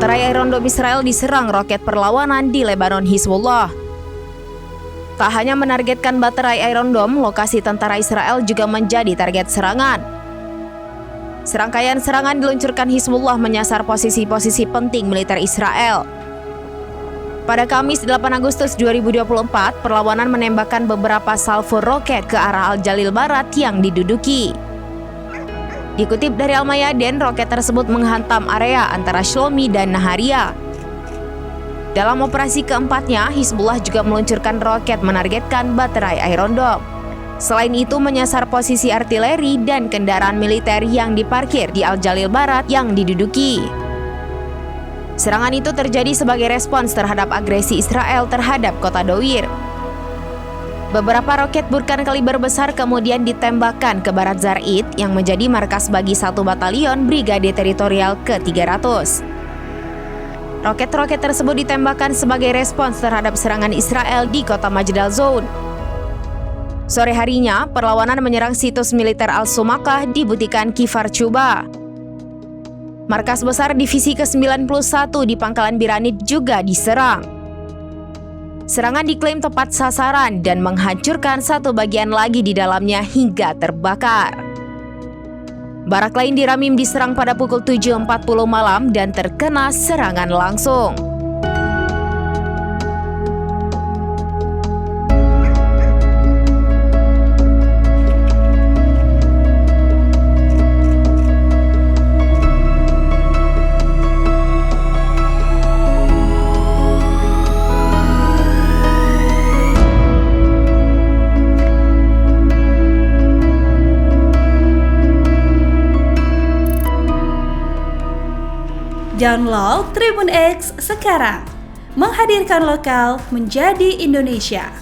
Baterai Iron Dome Israel diserang roket perlawanan di Lebanon Hizbullah. Tak hanya menargetkan baterai Iron Dome, lokasi tentara Israel juga menjadi target serangan. Serangkaian serangan diluncurkan Hizbullah menyasar posisi-posisi penting militer Israel. Pada Kamis 8 Agustus 2024, perlawanan menembakkan beberapa salvo roket ke arah Al-Jalil Barat yang diduduki. Dikutip dari Al-Mayadin, roket tersebut menghantam area antara Shlomi dan Naharia. Dalam operasi keempatnya, Hizbullah juga meluncurkan roket menargetkan baterai Iron Dome. Selain itu, menyasar posisi artileri dan kendaraan militer yang diparkir di Al-Jalil Barat yang diduduki. Serangan itu terjadi sebagai respons terhadap agresi Israel terhadap kota Dawir. Beberapa roket Burkan kaliber besar kemudian ditembakkan ke barat Zarid yang menjadi markas bagi 1 batalion Brigade Teritorial ke-300. Roket-roket tersebut ditembakkan sebagai respons terhadap serangan Israel di kota Majdal Zone. Sore harinya, perlawanan menyerang situs militer Al-Sumakah di butikan Kifar Chuba. Markas besar Divisi ke-91 di Pangkalan Biranit juga diserang. Serangan diklaim tepat sasaran dan menghancurkan satu bagian lagi di dalamnya hingga terbakar. Barak lain di Ramim diserang pada pukul 7.40 malam dan terkena serangan langsung. Download Tribun X sekarang, menghadirkan lokal menjadi Indonesia.